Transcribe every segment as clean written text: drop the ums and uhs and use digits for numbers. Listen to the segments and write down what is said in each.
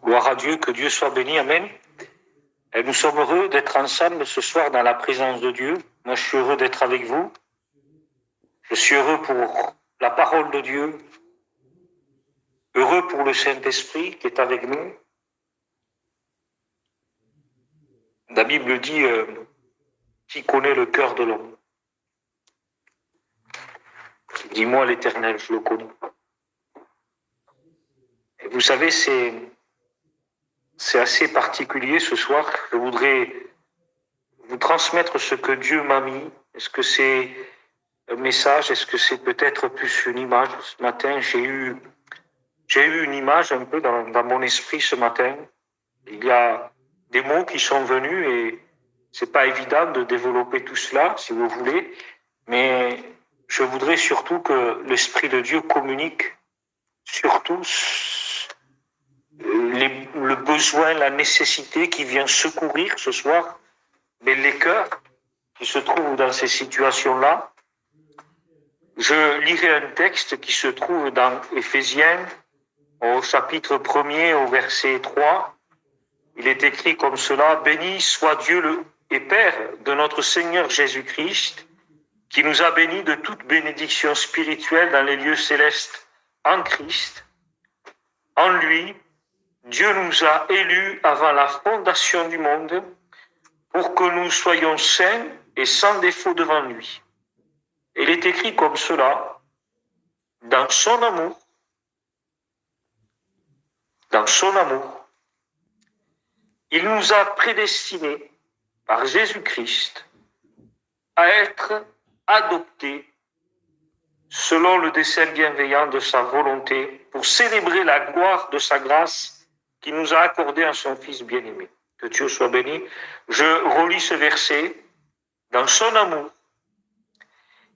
Gloire à Dieu, que Dieu soit béni, amen. Et nous sommes heureux d'être ensemble ce soir dans la présence de Dieu. Moi, je suis heureux d'être avec vous. Je suis heureux pour la parole de Dieu. Heureux pour le Saint-Esprit qui est avec nous. La Bible dit qui connaît le cœur de l'homme. Dis-moi l'Éternel, je le connais. Et vous savez, c'est assez particulier ce soir. Je voudrais vous transmettre ce que Dieu m'a mis. Est-ce que c'est un message? Est-ce que c'est peut-être plus une image? Ce matin, j'ai eu une image un peu dans mon esprit ce matin. Il y a des mots qui sont venus et c'est pas évident de développer tout cela, si vous voulez, mais je voudrais surtout que l'Esprit de Dieu communique surtout le besoin, la nécessité qui vient secourir ce soir, mais les cœurs qui se trouvent dans ces situations-là. Je lirai un texte qui se trouve dans Éphésiens, au chapitre 1er, au verset 3. Il est écrit comme cela: « Béni soit Dieu et Père de notre Seigneur Jésus-Christ, qui nous a bénis de toute bénédiction spirituelle dans les lieux célestes en Christ. En lui, Dieu nous a élus avant la fondation du monde pour que nous soyons saints et sans défaut devant lui. » Il est écrit comme cela: « Dans son amour, il nous a prédestinés par Jésus-Christ à être adoptés selon le dessein bienveillant de sa volonté pour célébrer la gloire de sa grâce qui nous a accordée en son Fils bien-aimé. » Que Dieu soit béni. Je relis ce verset. Dans son amour,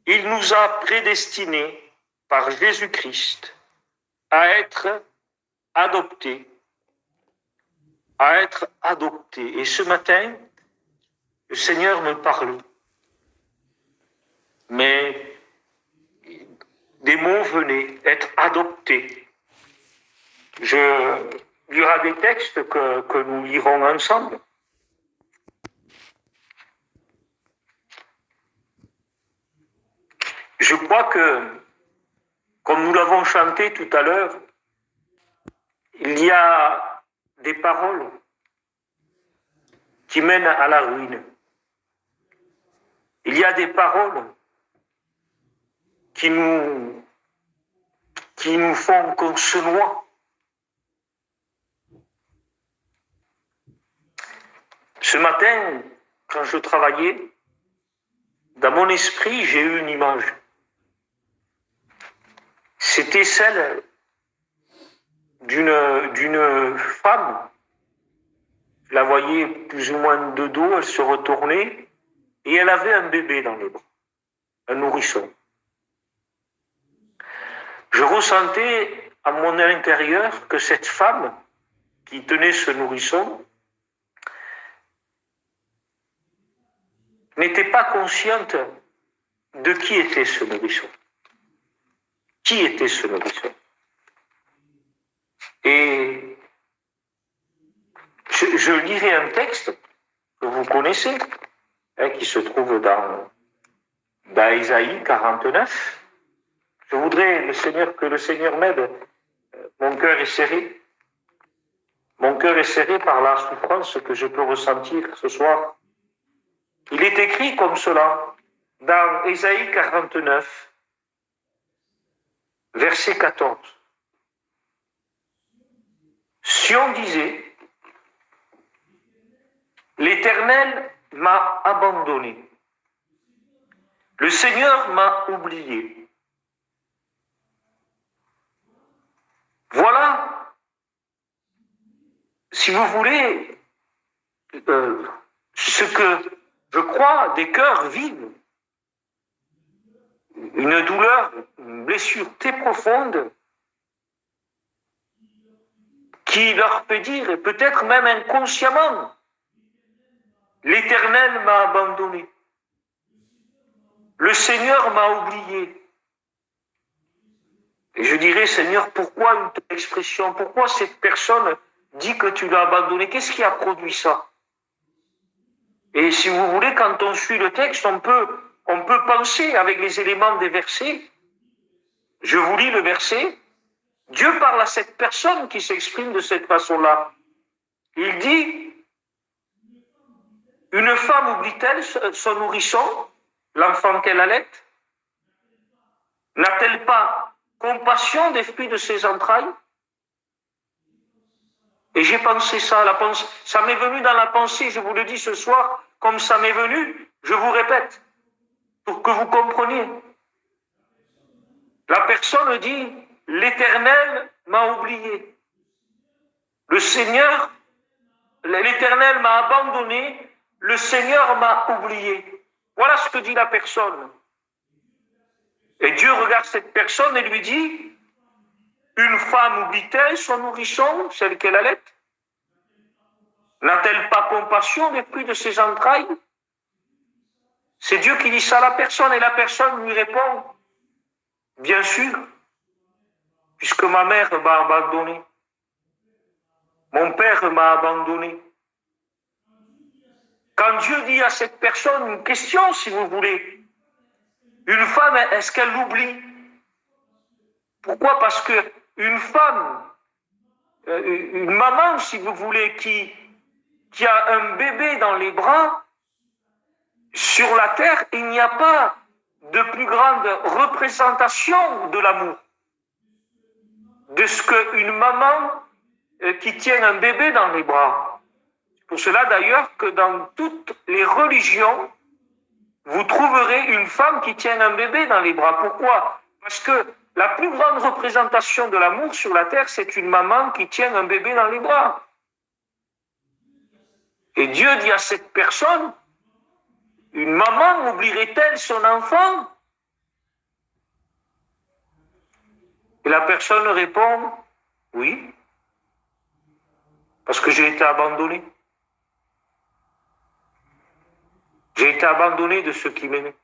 il nous a prédestinés par Jésus-Christ à être adoptés. Et ce matin, le Seigneur me parle. Mais des mots venaient, être adoptés. Il y aura des textes que nous lirons ensemble. Je crois que, comme nous l'avons chanté tout à l'heure, il y a des paroles qui mènent à la ruine. Il y a des paroles qui nous font qu'on se noie. Ce matin, quand je travaillais, dans mon esprit, j'ai eu une image. C'était celle d'une femme. Je la voyais plus ou moins de dos, elle se retournait et elle avait un bébé dans les bras, un nourrisson. Je ressentais à mon intérieur que cette femme qui tenait ce nourrisson n'était pas consciente de qui était ce nourrisson. Qui était ce nourrisson? Et je lirai un texte que vous connaissez, qui se trouve dans Ésaïe 49. Je voudrais que le Seigneur m'aide. Mon cœur est serré. Mon cœur est serré par la souffrance que je peux ressentir ce soir. Il est écrit comme cela dans Ésaïe 49, verset 14. Sion disait: « L'Éternel m'a abandonné. Le Seigneur m'a oublié. » Voilà, si vous voulez, ce que je crois des cœurs vivent. Une douleur, une blessure très profonde qui leur peut dire, et peut-être même inconsciemment, l'Éternel m'a abandonné. Le Seigneur m'a oublié. Et je dirais, Seigneur, pourquoi une telle expression? Pourquoi cette personne dis que tu l'as abandonné. Qu'est-ce qui a produit ça? Et si vous voulez, quand on suit le texte, on peut penser avec les éléments des versets. Je vous lis le verset. Dieu parle à cette personne qui s'exprime de cette façon-là. Il dit, une femme oublie-t-elle son nourrisson, l'enfant qu'elle allait? N'a-t-elle pas compassion des fruits de ses entrailles? Et j'ai pensé ça, ça m'est venu dans la pensée, je vous le dis ce soir, comme ça m'est venu, je vous répète, pour que vous compreniez. La personne dit, l'Éternel m'a oublié. Le Seigneur, l'Éternel m'a abandonné, le Seigneur m'a oublié. Voilà ce que dit la personne. Et Dieu regarde cette personne et lui dit, une femme oublie-t-elle son nourrisson, celle qu'elle allait? N'a-t-elle pas compassion des fruits de ses entrailles? C'est Dieu qui dit ça à la personne et la personne lui répond, bien sûr, puisque ma mère m'a abandonné. Mon père m'a abandonné. Quand Dieu dit à cette personne une question, si vous voulez, une femme, est-ce qu'elle l'oublie? Pourquoi? Parce que une femme, une maman, si vous voulez, qui a un bébé dans les bras, sur la terre, il n'y a pas de plus grande représentation de l'amour, de ce qu'une maman qui tient un bébé dans les bras. C'est pour cela d'ailleurs que dans toutes les religions, vous trouverez une femme qui tient un bébé dans les bras. Pourquoi? Parce que la plus grande représentation de l'amour sur la terre, c'est une maman qui tient un bébé dans les bras. Et Dieu dit à cette personne, une maman oublierait-elle son enfant? Et la personne répond, oui, parce que j'ai été abandonné. J'ai été abandonné de ceux qui m'aimaient.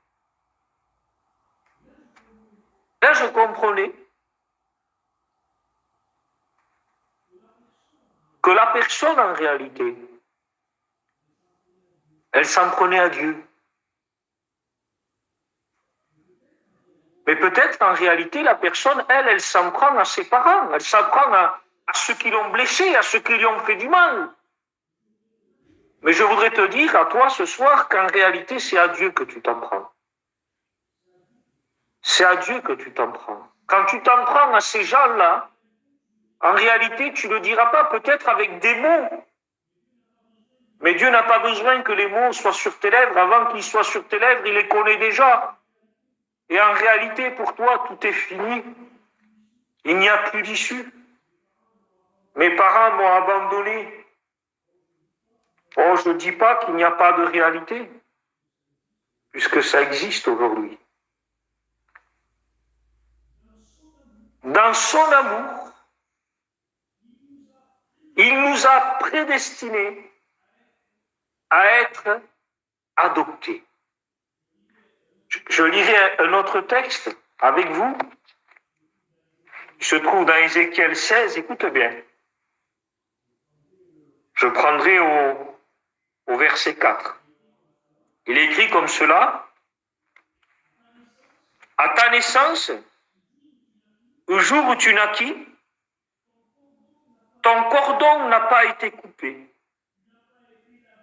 Là, je comprenais que la personne, en réalité, elle s'en prenait à Dieu. Mais peut-être qu'en réalité, la personne, elle s'en prend à ses parents, elle s'en prend à ceux qui l'ont blessé, à ceux qui lui ont fait du mal. Mais je voudrais te dire à toi ce soir qu'en réalité, c'est à Dieu que tu t'en prends. C'est à Dieu que tu t'en prends. Quand tu t'en prends à ces gens-là, en réalité, tu ne le diras pas peut-être avec des mots. Mais Dieu n'a pas besoin que les mots soient sur tes lèvres. Avant qu'ils soient sur tes lèvres, il les connaît déjà. Et en réalité, pour toi, tout est fini. Il n'y a plus d'issue. Mes parents m'ont abandonné. Oh, je ne dis pas qu'il n'y a pas de réalité, puisque ça existe aujourd'hui. Dans son amour, il nous a prédestinés à être adoptés. Je lirai un autre texte avec vous. Il se trouve dans Ézéchiel 16, écoute bien. Je prendrai au verset 4. Il est écrit comme cela. À ta naissance, au jour où tu naquis, ton cordon n'a pas été coupé.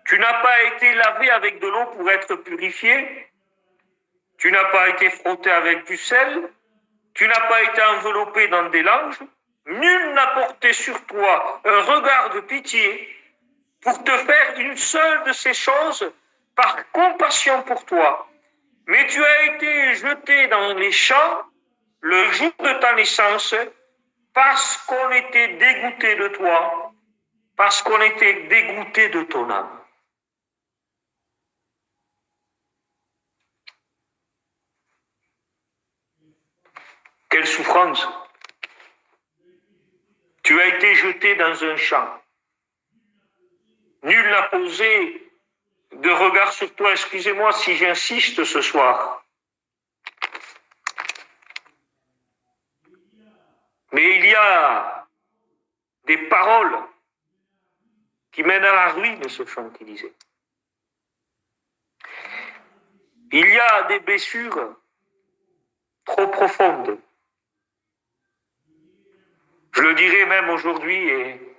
Tu n'as pas été lavé avec de l'eau pour être purifié. Tu n'as pas été frotté avec du sel. Tu n'as pas été enveloppé dans des langes. Nul n'a porté sur toi un regard de pitié pour te faire une seule de ces choses par compassion pour toi. Mais tu as été jeté dans les champs le jour de ta naissance parce qu'on était dégoûté de toi, parce qu'on était dégoûté de ton âme. Quelle souffrance! Tu as été jeté dans un champ. Nul n'a posé de regard sur toi. Excusez-moi si j'insiste ce soir. Mais il y a des paroles qui mène à la ruine, ce chant qui disait. Il y a des blessures trop profondes. Je le dirai même aujourd'hui, et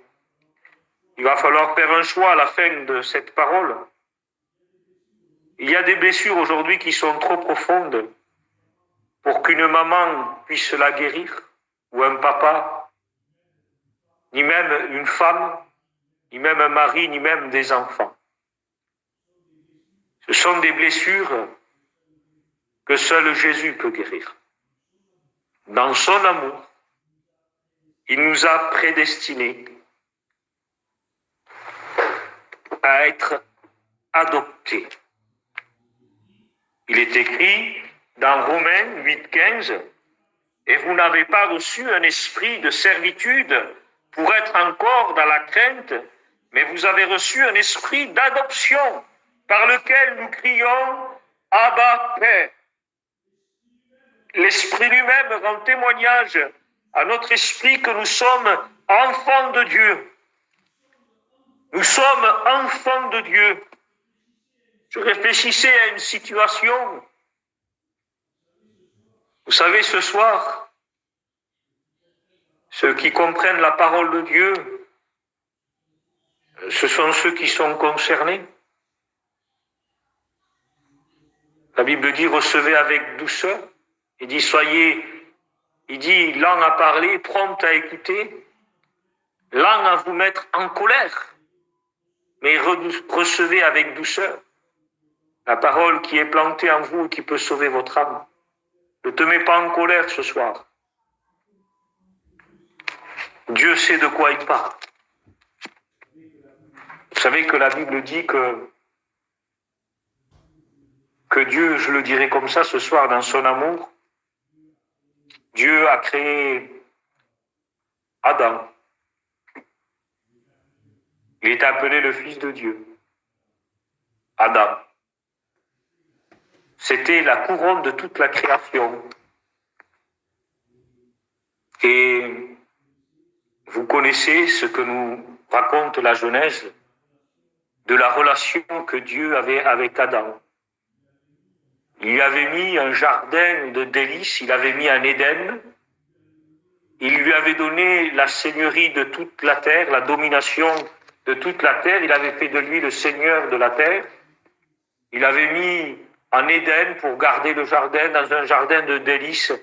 il va falloir faire un choix à la fin de cette parole. Il y a des blessures aujourd'hui qui sont trop profondes pour qu'une maman puisse la guérir, ou un papa, ni même une femme, ni même un mari, ni même des enfants. Ce sont des blessures que seul Jésus peut guérir. Dans son amour, il nous a prédestinés à être adoptés. Il est écrit dans Romains 8,15, « Et vous n'avez pas reçu un esprit de servitude pour être encore dans la crainte, mais vous avez reçu un esprit d'adoption par lequel nous crions « Abba, Père ». L'Esprit lui-même rend témoignage à notre esprit que nous sommes enfants de Dieu. Nous sommes enfants de Dieu. Je réfléchissais à une situation. Vous savez, ce soir, ceux qui comprennent la parole de Dieu, ce sont ceux qui sont concernés. La Bible dit, recevez avec douceur. Il dit, lent à parler, prompt à écouter, lent à vous mettre en colère, mais recevez avec douceur la parole qui est plantée en vous et qui peut sauver votre âme. Ne te mets pas en colère ce soir. Dieu sait de quoi il parle. Vous savez que la Bible dit que Dieu, je le dirai comme ça ce soir, dans son amour, Dieu a créé Adam. Il est appelé le Fils de Dieu. Adam. C'était la couronne de toute la création. Et vous connaissez ce que nous raconte la Genèse de la relation que Dieu avait avec Adam. Il lui avait mis un jardin de délices, il avait mis un Éden, il lui avait donné la seigneurie de toute la terre, la domination de toute la terre, il avait fait de lui le seigneur de la terre, il avait mis en Éden pour garder le jardin dans un jardin de délices.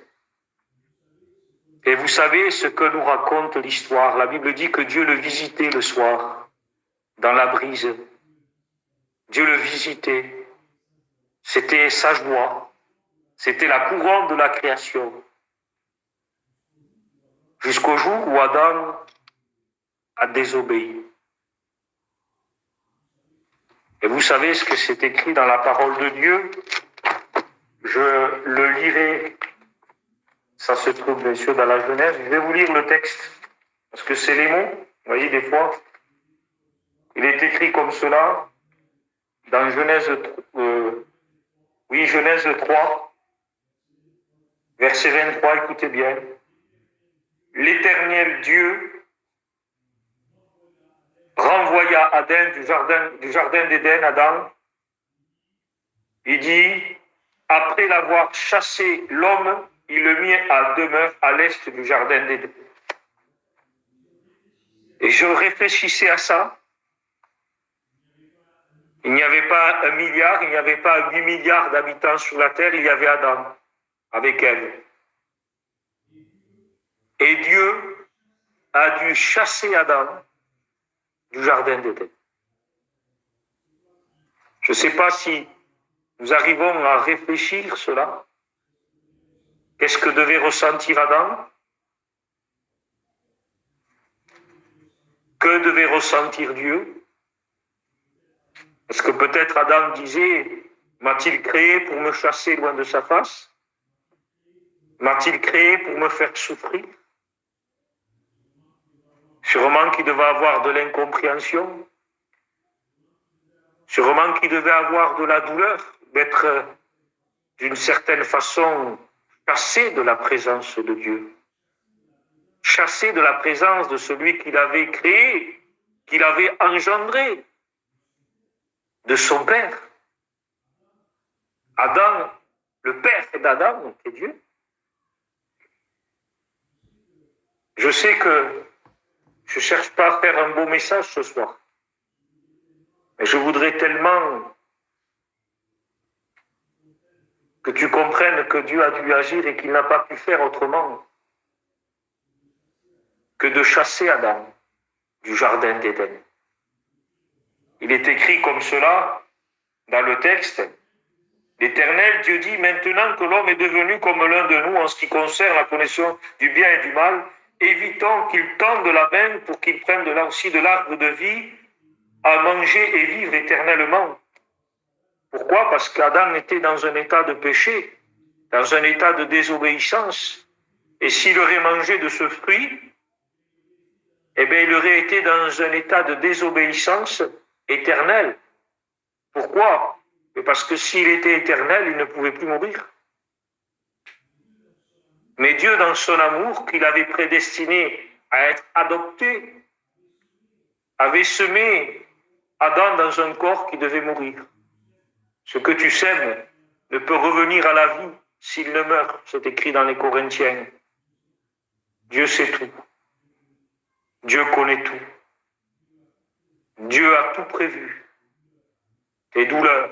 Et vous savez ce que nous raconte l'histoire. La Bible dit que Dieu le visitait le soir, dans la brise. Dieu le visitait. C'était sa joie. C'était la couronne de la création. Jusqu'au jour où Adam a désobéi. Et vous savez ce que c'est écrit dans la parole de Dieu. Je le lirai. Ça se trouve bien sûr dans la Genèse. Je vais vous lire le texte. Parce que c'est les mots. Vous voyez, des fois, il est écrit comme cela. Dans Genèse 3, verset 23, écoutez bien. L'Éternel Dieu renvoya Adam du jardin d'Éden, Adam. Il dit, après l'avoir chassé l'homme, il le mit à demeure à l'est du jardin d'Éden. Et je réfléchissais à ça. Il n'y avait pas 1 milliard, il n'y avait pas 8 milliards d'habitants sur la terre, il y avait Adam avec elle. Et Dieu a dû chasser Adam du jardin d'Éden. Je ne sais pas si nous arrivons à réfléchir cela. Qu'est-ce que devait ressentir Adam? Que devait ressentir Dieu? Parce que peut-être Adam disait, m'a-t-il créé pour me chasser loin de sa face? M'a-t-il créé pour me faire souffrir? Sûrement qu'il devait avoir de l'incompréhension. Sûrement qu'il devait avoir de la douleur, d'être d'une certaine façon chassé de la présence de Dieu. Chassé de la présence de celui qu'il avait créé qu'il avait engendré de son père. Adam, le père d'Adam, c'est Dieu. Je sais que je ne cherche pas à faire un beau message ce soir, mais je voudrais tellement que tu comprennes que Dieu a dû agir et qu'il n'a pas pu faire autrement que de chasser Adam du jardin d'Éden. Il est écrit comme cela dans le texte. L'Éternel, Dieu dit, maintenant que l'homme est devenu comme l'un de nous en ce qui concerne la connaissance du bien et du mal, évitons qu'il tende la main pour qu'il prenne de là aussi de l'arbre de vie à manger et vivre éternellement. Pourquoi? Parce qu'Adam était dans un état de péché, dans un état de désobéissance. Et s'il aurait mangé de ce fruit, eh bien, il aurait été dans un état de désobéissance éternelle. Pourquoi? Parce que s'il était éternel, il ne pouvait plus mourir. Mais Dieu, dans son amour, qu'il avait prédestiné à être adopté, avait semé Adam dans un corps qui devait mourir. Ce que tu sèmes ne peut revenir à la vie s'il ne meurt. C'est écrit dans les Corinthiens. Dieu sait tout. Dieu connaît tout. Dieu a tout prévu. Tes douleurs,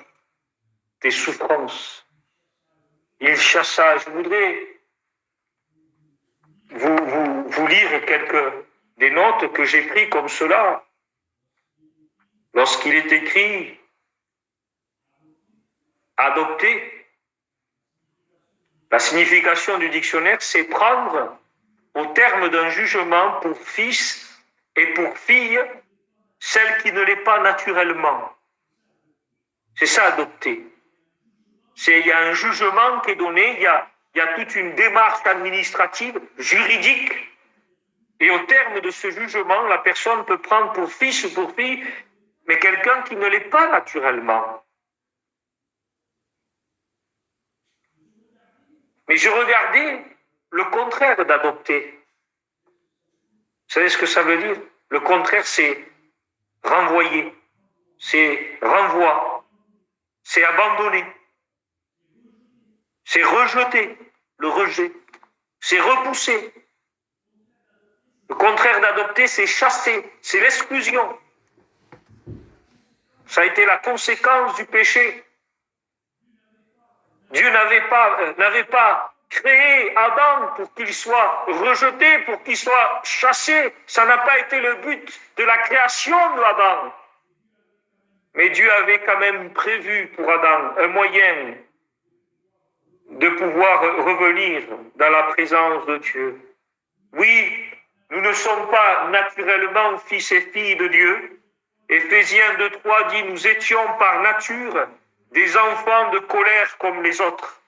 tes souffrances. Il chassa. Je voudrais vous lire quelques des notes que j'ai prises comme cela. Lorsqu'il est écrit adopter, la signification du dictionnaire, c'est prendre au terme d'un jugement pour fils et pour fille celle qui ne l'est pas naturellement. C'est ça, adopter. Il y a un jugement qui est donné, il y a toute une démarche administrative, juridique, et au terme de ce jugement, la personne peut prendre pour fils ou pour fille, mais quelqu'un qui ne l'est pas naturellement. Mais je regardais le contraire d'adopter. Vous savez ce que ça veut dire? Le contraire, c'est renvoyer, c'est renvoi, c'est abandonner, c'est rejeter, le rejet, c'est repousser. Le contraire d'adopter, c'est chasser, c'est l'exclusion. Ça a été la conséquence du péché. Dieu n'avait pas créé Adam pour qu'il soit rejeté, pour qu'il soit chassé. Ça n'a pas été le but de la création d'Adam. Mais Dieu avait quand même prévu pour Adam un moyen de pouvoir revenir dans la présence de Dieu. Oui, nous ne sommes pas naturellement fils et filles de Dieu. Éphésiens 2:3 dit, nous étions par nature des enfants de colère comme les autres,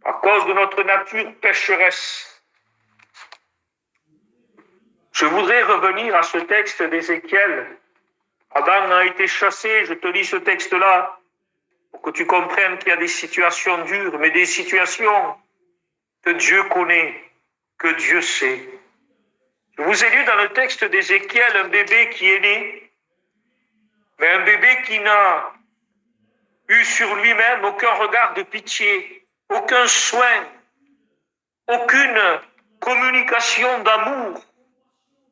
à cause de notre nature pécheresse. Je voudrais revenir à ce texte d'Ézéchiel. Adam a été chassé, je te lis ce texte-là, pour que tu comprennes qu'il y a des situations dures, mais des situations que Dieu connaît, que Dieu sait. Je vous ai lu dans le texte d'Ézéchiel un bébé qui est né, mais un bébé qui n'a eu sur lui-même aucun regard de pitié, aucun soin, aucune communication d'amour,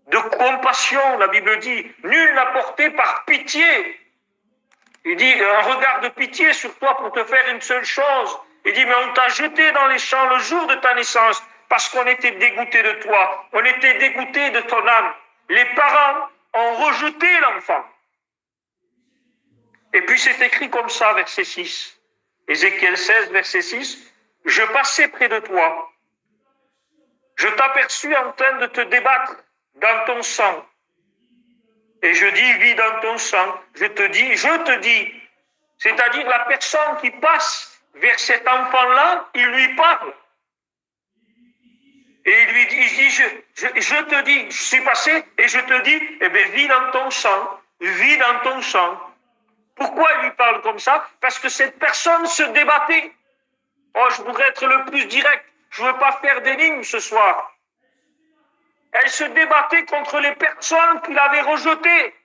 de compassion. La Bible dit, nul n'a porté par pitié. Il dit, un regard de pitié sur toi pour te faire une seule chose. Il dit, mais on t'a jeté dans les champs le jour de ta naissance parce qu'on était dégoûté de toi. On était dégoûté de ton âme. Les parents ont rejeté l'enfant. Et puis c'est écrit comme ça, verset 6. Ézéchiel 16, verset 6. Je passais près de toi. Je t'aperçus en train de te débattre dans ton sang. Et je dis, vis dans ton sang. Je te dis. C'est-à-dire la personne qui passe vers cet enfant-là, il lui parle. Et il lui dit, je te dis, je suis passé et je te dis, eh bien, vis dans ton sang. Vis dans ton sang. Pourquoi il lui parle comme ça? Parce que cette personne se débattait. Oh, je voudrais être le plus direct. Je ne veux pas faire d'énigmes ce soir. Elle se débattait contre les personnes qui l'avaient rejetée.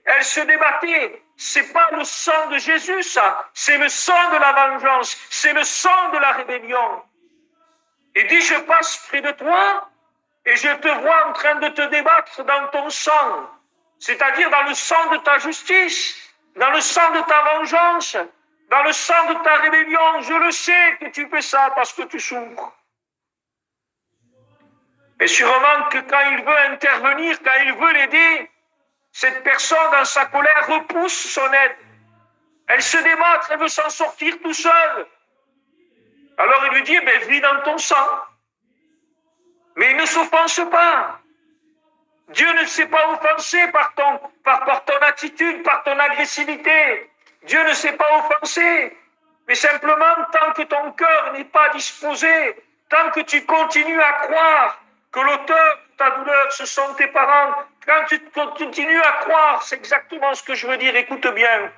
Elle se débattait. C'est pas le sang de Jésus, ça. C'est le sang de la vengeance. C'est le sang de la rébellion. Et dit, je passe près de toi et je te vois en train de te débattre dans ton sang. C'est-à-dire dans le sang de ta justice, dans le sang de ta vengeance, dans le sang de ta rébellion. Je le sais que tu fais ça parce que tu souffres. Et sûrement que quand il veut intervenir, quand il veut l'aider, cette personne, dans sa colère, repousse son aide. Elle se débat, elle veut s'en sortir tout seul. Alors il lui dit, vis dans ton sang. Mais il ne s'offense pas. Dieu ne s'est pas offensé par ton attitude, par ton agressivité. Dieu ne s'est pas offensé. Mais simplement, tant que ton cœur n'est pas disposé, tant que tu continues à croire que l'auteur de ta douleur, ce sont tes parents, quand tu continues à croire, c'est exactement ce que je veux dire, écoute bien.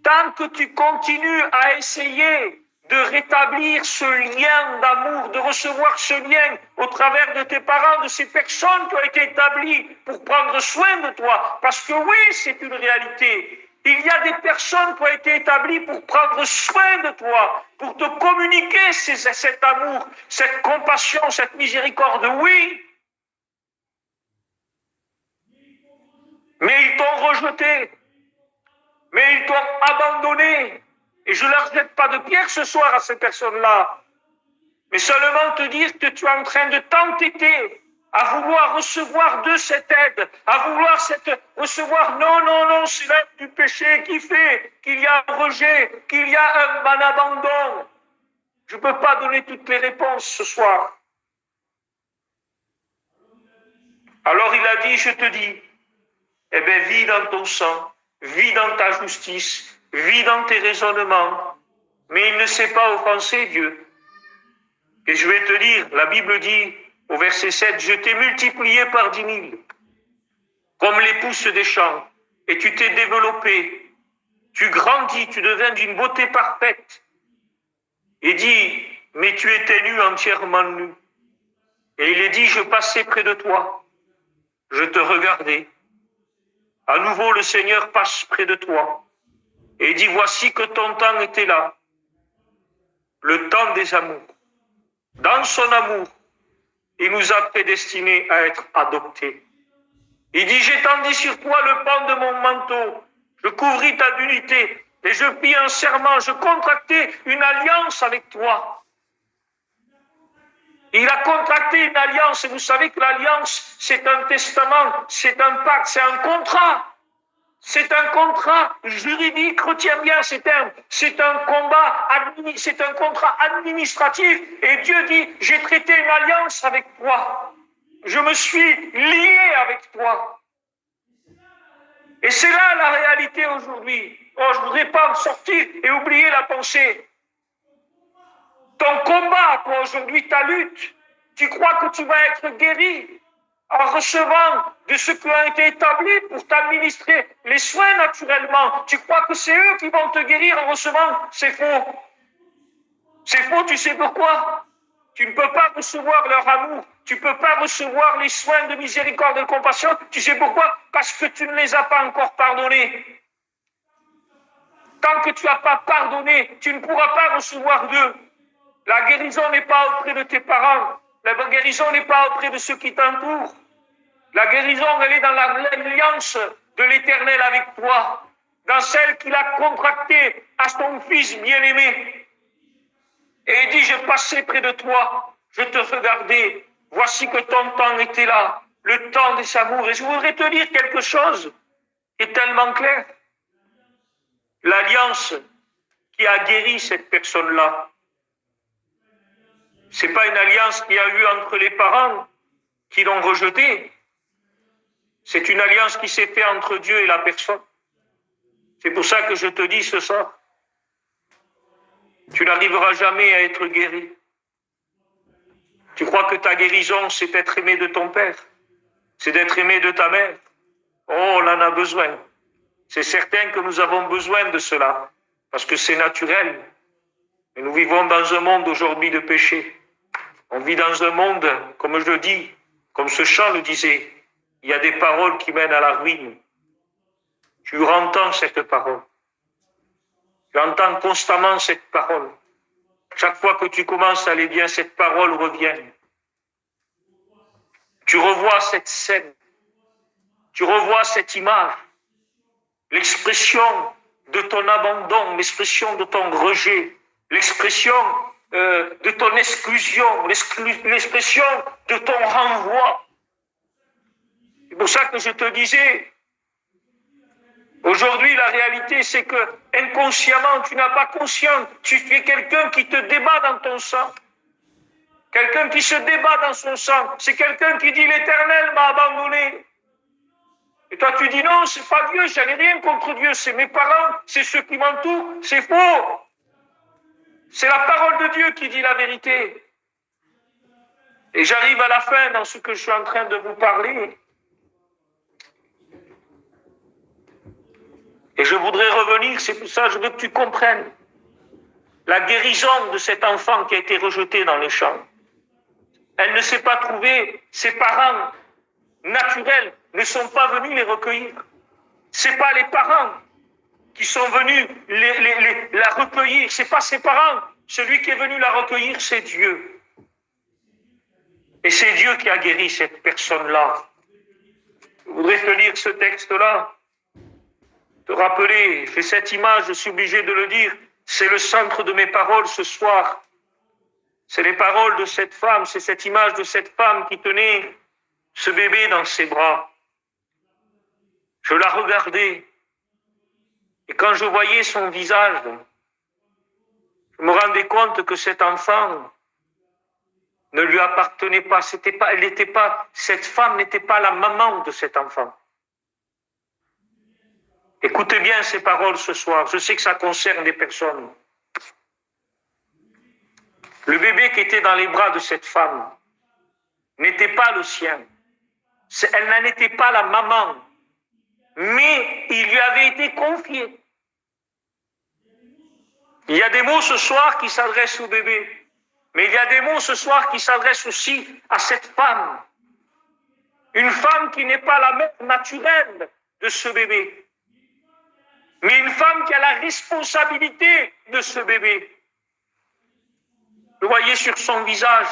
Tant que tu continues à essayer de rétablir ce lien d'amour, de recevoir ce lien au travers de tes parents, de ces personnes qui ont été établies pour prendre soin de toi, parce que oui, c'est une réalité. Il y a des personnes qui ont été établies pour prendre soin de toi, pour te communiquer cet amour, cette compassion, cette miséricorde, oui. Mais ils t'ont rejeté, mais ils t'ont abandonné. Et je ne leur jette pas de pierre ce soir à ces personnes-là, mais seulement te dire que tu es en train de t'entêter à vouloir recevoir de cette aide, à vouloir recevoir, non, c'est l'aide du péché qui fait qu'il y a un rejet, qu'il y a un abandon. Je ne peux pas donner toutes les réponses ce soir. Alors il a dit, je te dis, vis dans ton sang, vis dans ta justice, vis dans tes raisonnements. Mais il ne s'est pas offensé, Dieu. Et je vais te dire, la Bible dit au verset 7, je t'ai multiplié par 10 000, comme les pousses des champs, et tu t'es développé, tu grandis, tu deviens d'une beauté parfaite. Et dit, mais tu étais nu, entièrement nu. Et il est dit, je passais près de toi, je te regardais. À nouveau, le Seigneur passe près de toi et dit, voici que ton temps était là, le temps des amours. Dans son amour, il nous a prédestinés à être adoptés. Il dit, j'étendis sur toi le pan de mon manteau, je couvris ta nudité et je fis un serment, je contractai une alliance avec toi. Il a contracté une alliance et vous savez que l'alliance, c'est un testament, c'est un pacte, c'est un contrat. C'est un contrat juridique, retiens bien ces termes. C'est un contrat administratif. Et Dieu dit, j'ai traité une alliance avec toi. Je me suis lié avec toi. Et c'est là la réalité aujourd'hui. Oh, je ne voudrais pas me sortir et oublier la pensée. Ton combat, toi, aujourd'hui, ta lutte, tu crois que tu vas être guéri en recevant de ceux qui ont été établis pour t'administrer les soins naturellement. Tu crois que c'est eux qui vont te guérir en recevant? C'est faux. C'est faux, tu sais pourquoi? Tu ne peux pas recevoir leur amour. Tu ne peux pas recevoir les soins de miséricorde et de compassion. Tu sais pourquoi? Parce que tu ne les as pas encore pardonnés. Tant que tu n'as pas pardonné, tu ne pourras pas recevoir d'eux. La guérison n'est pas auprès de tes parents. La guérison n'est pas auprès de ceux qui t'entourent. La guérison, elle est dans l'alliance de l'Éternel avec toi, dans celle qu'il a contractée à son Fils bien-aimé. Et il dit, je passais près de toi, je te regardais, voici que ton temps était là, le temps des amours. Et je voudrais te dire quelque chose qui est tellement clair. L'alliance qui a guéri cette personne-là, c'est pas une alliance qu'il y a eu entre les parents qui l'ont rejetée. C'est une alliance qui s'est faite entre Dieu et la personne. C'est pour ça que je te dis ce soir, tu n'arriveras jamais à être guéri. Tu crois que ta guérison, c'est d'être aimé de ton père, c'est d'être aimé de ta mère. Oh, on en a besoin. C'est certain que nous avons besoin de cela, parce que c'est naturel. Mais nous vivons dans un monde aujourd'hui de péché. On vit dans un monde, comme je le dis, comme ce chant le disait, il y a des paroles qui mènent à la ruine. Tu entends cette parole. Tu entends constamment cette parole. Chaque fois que tu commences à aller bien, cette parole revient. Tu revois cette scène. Tu revois cette image. L'expression de ton abandon, l'expression de ton rejet, l'expression de ton exclusion, l'expression de ton renvoi. C'est pour ça que je te disais, aujourd'hui, la réalité, c'est que inconsciemment, tu n'as pas conscience. Tu es quelqu'un qui te débat dans ton sang. Quelqu'un qui se débat dans son sang. C'est quelqu'un qui dit l'Éternel m'a abandonné. Et toi, tu dis non, c'est pas Dieu, j'en ai rien contre Dieu, c'est mes parents, c'est ceux qui m'entourent. C'est faux. C'est la parole de Dieu qui dit la vérité. Et j'arrive à la fin dans ce que je suis en train de vous parler. Et je voudrais revenir, c'est pour ça que je veux que tu comprennes la guérison de cet enfant qui a été rejeté dans les champs. Elle ne s'est pas trouvée, ses parents naturels ne sont pas venus les recueillir. C'est pas les parents qui sont venus la recueillir, c'est pas ses parents. Celui qui est venu la recueillir, c'est Dieu. Et c'est Dieu qui a guéri cette personne-là. Je voudrais te lire ce texte-là, te rappeler, fais cette image, je suis obligé de le dire, c'est le centre de mes paroles ce soir. C'est les paroles de cette femme, c'est cette image de cette femme qui tenait ce bébé dans ses bras. Je la regardais, et quand je voyais son visage, je me rendais compte que cet enfant ne lui appartenait pas. Cette femme n'était pas la maman de cet enfant. Écoutez bien ces paroles ce soir, je sais que ça concerne des personnes. Le bébé qui était dans les bras de cette femme n'était pas le sien. Elle n'en était pas la maman, mais il lui avait été confié. Il y a des mots ce soir qui s'adressent au bébé, mais il y a des mots ce soir qui s'adressent aussi à cette femme. Une femme qui n'est pas la mère naturelle de ce bébé, mais une femme qui a la responsabilité de ce bébé. Vous voyez sur son visage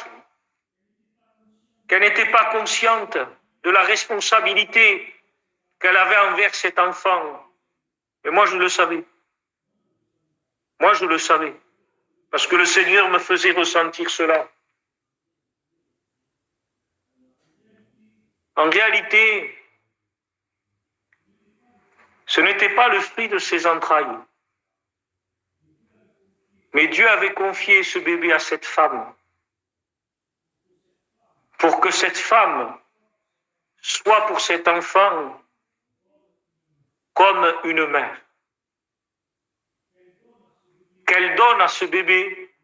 qu'elle n'était pas consciente de la responsabilité qu'elle avait envers cet enfant. Mais moi, je le savais. Moi, je le savais. Parce que le Seigneur me faisait ressentir cela. En réalité, ce n'était pas le fruit de ses entrailles. Mais Dieu avait confié ce bébé à cette femme pour que cette femme soit pour cet enfant comme une mère. Qu'elle donne à ce bébé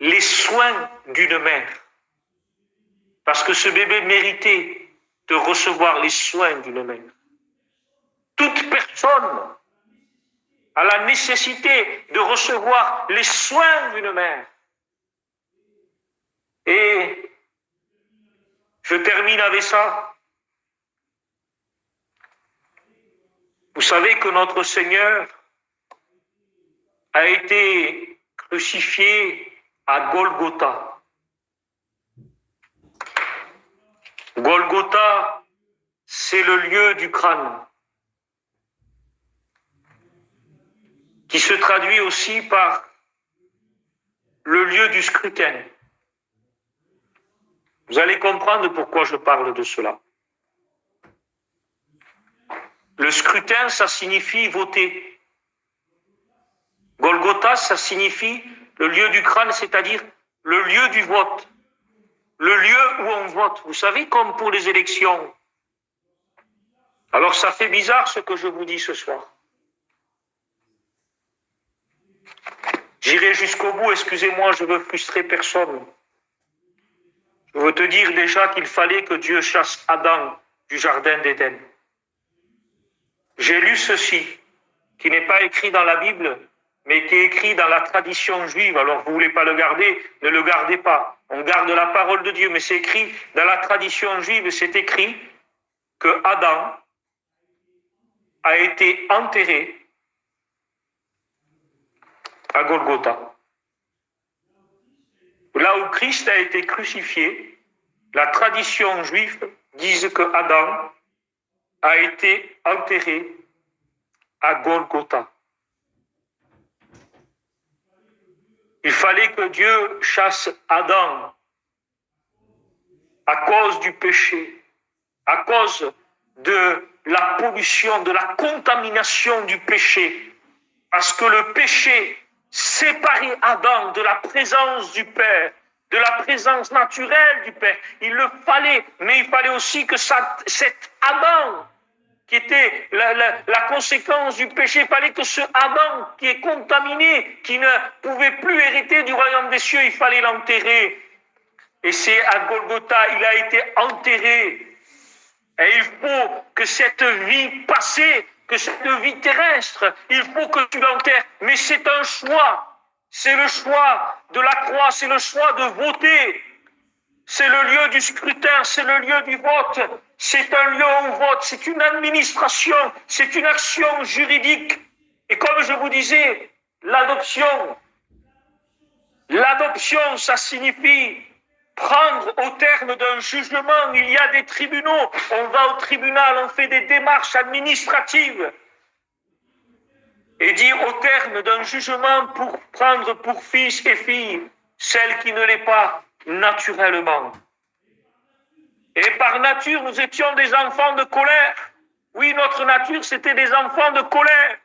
les soins d'une mère. Parce que ce bébé méritait de recevoir les soins d'une mère. Toute personne a la nécessité de recevoir les soins d'une mère. Et je termine avec ça. Vous savez que notre Seigneur a été crucifié à Golgotha. Golgotha, c'est le lieu du crâne, qui se traduit aussi par le lieu du scrutin. Vous allez comprendre pourquoi je parle de cela. Le scrutin, ça signifie voter. Golgotha, ça signifie le lieu du crâne, c'est-à-dire le lieu du vote. Le lieu où on vote. Vous savez, comme pour les élections. Alors ça fait bizarre ce que je vous dis ce soir. J'irai jusqu'au bout, excusez-moi, je veux frustrer personne. Je veux te dire déjà qu'il fallait que Dieu chasse Adam du jardin d'Éden. J'ai lu ceci, qui n'est pas écrit dans la Bible, mais qui est écrit dans la tradition juive. Alors vous ne voulez pas le garder, ne le gardez pas. On garde la parole de Dieu, mais c'est écrit dans la tradition juive, c'est écrit que Adam a été enterré à Golgotha. Là où Christ a été crucifié, la tradition juive dit que Adam a été enterré à Golgotha. Il fallait que Dieu chasse Adam à cause du péché, à cause de la pollution, de la contamination du péché. Parce que le péché séparait Adam de la présence du Père, de la présence naturelle du Père. Il le fallait, mais il fallait aussi que cet Adam qui était la conséquence du péché, il fallait que ce Adam qui est contaminé, qui ne pouvait plus hériter du royaume des cieux, il fallait l'enterrer. Et c'est à Golgotha, il a été enterré. Et il faut que cette vie passée, que cette vie terrestre, il faut que tu l'enterres. Mais c'est un choix. C'est le choix de la croix, c'est le choix de voter. C'est le lieu du scrutin, c'est le lieu du vote. C'est un lieu où on vote, c'est une administration, c'est une action juridique. Et comme je vous disais, l'adoption, ça signifie prendre au terme d'un jugement. Il y a des tribunaux, on va au tribunal, on fait des démarches administratives. Et dire au terme d'un jugement pour prendre pour fils et fille celle qui ne l'est pas naturellement. Et par nature, nous étions des enfants de colère. Oui, notre nature, c'était des enfants de colère.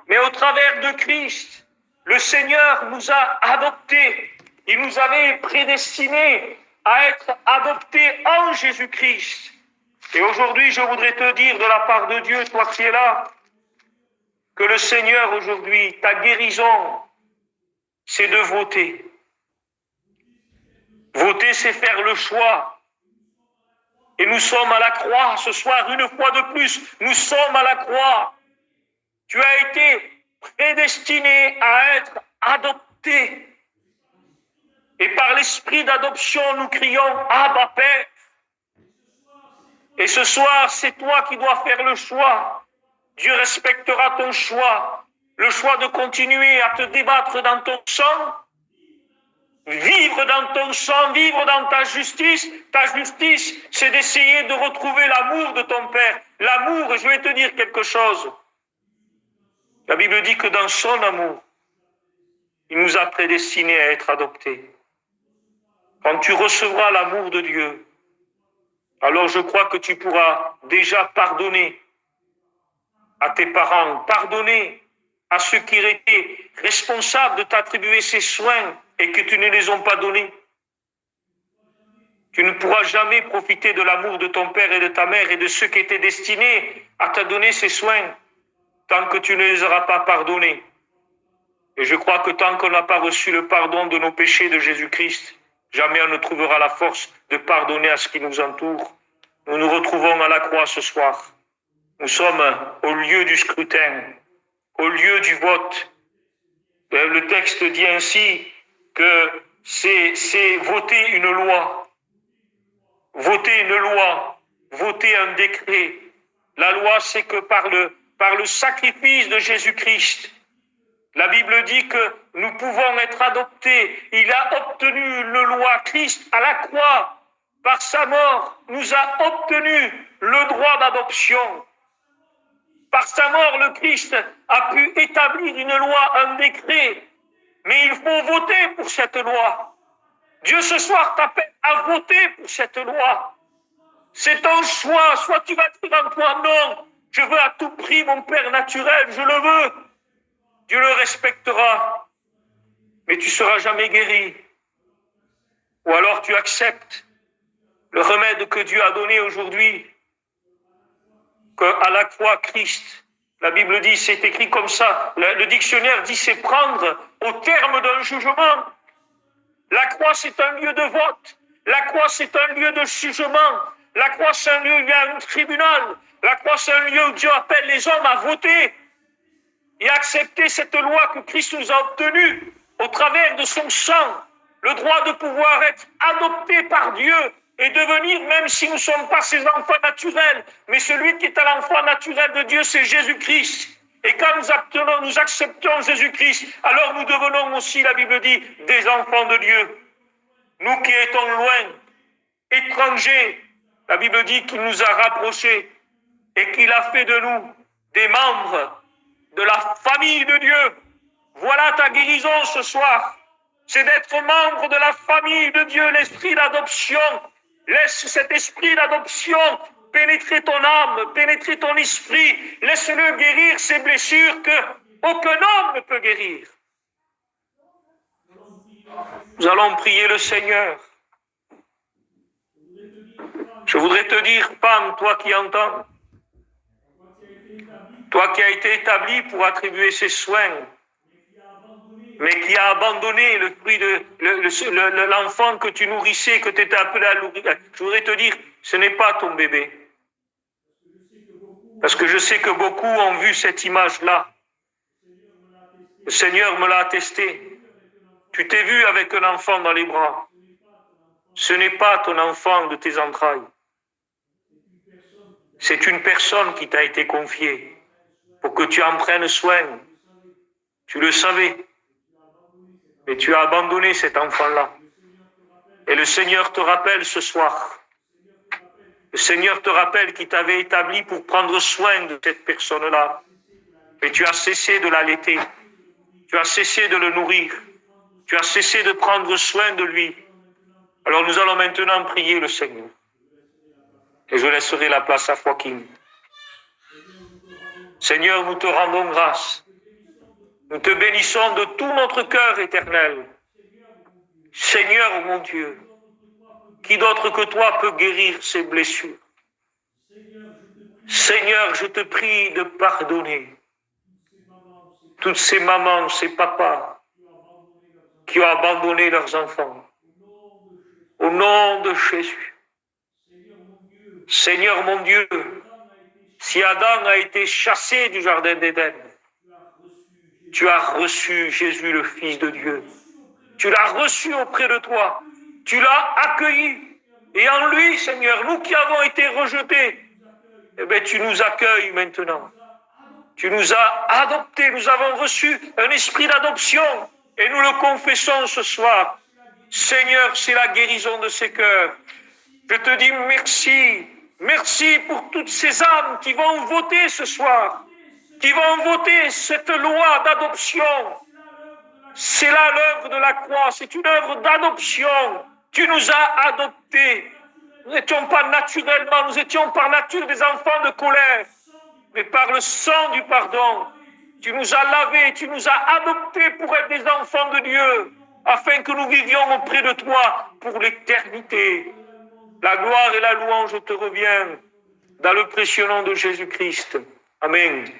Mais au travers de Christ, le Seigneur nous a adoptés. Il nous avait prédestinés à être adoptés en Jésus-Christ. Et aujourd'hui, je voudrais te dire de la part de Dieu, toi qui es là, que le Seigneur aujourd'hui, ta guérison, c'est de voter. Voter, c'est faire le choix. Et nous sommes à la croix ce soir, une fois de plus, nous sommes à la croix. Tu as été prédestiné à être adopté. Et par l'esprit d'adoption, nous crions « Abba Père ». Et ce soir, c'est toi qui dois faire le choix. Dieu respectera ton choix. Le choix de continuer à te débattre dans ton sang, vivre dans ton sang, vivre dans ta justice. Ta justice, c'est d'essayer de retrouver l'amour de ton Père. L'amour, je vais te dire quelque chose. La Bible dit que dans son amour, il nous a prédestinés à être adoptés. Quand tu recevras l'amour de Dieu, alors je crois que tu pourras déjà pardonner à tes parents, pardonner à ceux qui étaient responsables de t'attribuer ces soins et que tu ne les as pas donnés. Tu ne pourras jamais profiter de l'amour de ton père et de ta mère et de ceux qui étaient destinés à te donner ces soins tant que tu ne les auras pas pardonnés. Et je crois que tant qu'on n'a pas reçu le pardon de nos péchés de Jésus-Christ, jamais on ne trouvera la force de pardonner à ce qui nous entoure. Nous nous retrouvons à la croix ce soir. Nous sommes au lieu du scrutin, au lieu du vote. Le texte dit ainsi que c'est voter une loi. Voter une loi, voter un décret. La loi, c'est que par le sacrifice de Jésus-Christ, la Bible dit que nous pouvons être adoptés. Il a obtenu une loi. Christ, à la croix, par sa mort, nous a obtenu le droit d'adoption. Par sa mort, le Christ a pu établir une loi, un décret. Mais il faut voter pour cette loi. Dieu ce soir t'appelle à voter pour cette loi. C'est ton choix. Soit tu vas dire en toi, non, je veux à tout prix mon Père naturel, je le veux. Dieu le respectera, mais tu ne seras jamais guéri. Ou alors tu acceptes le remède que Dieu a donné aujourd'hui, qu'à la croix Christ, la Bible dit, c'est écrit comme ça, le dictionnaire dit, c'est prendre au terme d'un jugement. La croix, c'est un lieu de vote. La croix, c'est un lieu de jugement. La croix, c'est un lieu où il y a un tribunal. La croix, c'est un lieu où Dieu appelle les hommes à voter. et accepter cette loi que Christ nous a obtenue au travers de son sang, le droit de pouvoir être adopté par Dieu et devenir, même si nous ne sommes pas ses enfants naturels, mais celui qui est à l'enfant naturel de Dieu, c'est Jésus-Christ. Et quand nous acceptons Jésus-Christ, alors nous devenons aussi, la Bible dit, des enfants de Dieu. Nous qui étions loin, étrangers, la Bible dit qu'il nous a rapprochés et qu'il a fait de nous des membres de la famille de Dieu. Voilà ta guérison ce soir. C'est d'être membre de la famille de Dieu, l'esprit d'adoption. Laisse cet esprit d'adoption pénétrer ton âme, pénétrer ton esprit. Laisse-le guérir ces blessures que aucun homme ne peut guérir. Nous allons prier le Seigneur. Je voudrais te dire, femme, toi qui entends, toi qui as été établi pour attribuer ces soins, mais qui a abandonné le fruit de l'enfant que tu nourrissais, que tu étais appelé à nourrir. Je voudrais te dire, ce n'est pas ton bébé. Parce que je sais que beaucoup ont vu cette image-là. Le Seigneur me l'a attesté. Tu t'es vu avec un enfant dans les bras. Ce n'est pas ton enfant de tes entrailles. C'est une personne qui t'a été confiée pour que tu en prennes soin. Tu le savais. Mais tu as abandonné cet enfant-là. Et le Seigneur te rappelle ce soir. Le Seigneur te rappelle qu'il t'avait établi pour prendre soin de cette personne-là. Et tu as cessé de l'allaiter. Tu as cessé de le nourrir. Tu as cessé de prendre soin de lui. Alors nous allons maintenant prier le Seigneur. Et je laisserai la place à Joachim. Seigneur, nous te rendons grâce. Nous te bénissons de tout notre cœur éternel. Seigneur, mon Dieu, qui d'autre que toi peut guérir ces blessures? Seigneur, je te prie de pardonner toutes ces mamans, ces papas qui ont abandonné leurs enfants. Au nom de Jésus. Seigneur, mon Dieu, si Adam a été chassé du jardin d'Éden, tu as reçu Jésus, le Fils de Dieu. Tu l'as reçu auprès de toi. Tu l'as accueilli. Et en lui, Seigneur, nous qui avons été rejetés, eh bien, tu nous accueilles maintenant. Tu nous as adoptés. Nous avons reçu un esprit d'adoption. Et nous le confessons ce soir. Seigneur, c'est la guérison de ces cœurs. Je te dis merci. Merci pour toutes ces âmes qui vont voter ce soir, qui vont voter cette loi d'adoption. C'est là l'œuvre de la croix, c'est une œuvre d'adoption. Tu nous as adoptés. Nous n'étions pas naturellement, nous étions par nature des enfants de colère, mais par le sang du pardon. Tu nous as lavés, tu nous as adoptés pour être des enfants de Dieu, afin que nous vivions auprès de toi pour l'éternité. La gloire et la louange te reviennent dans le précieux nom de Jésus-Christ. Amen.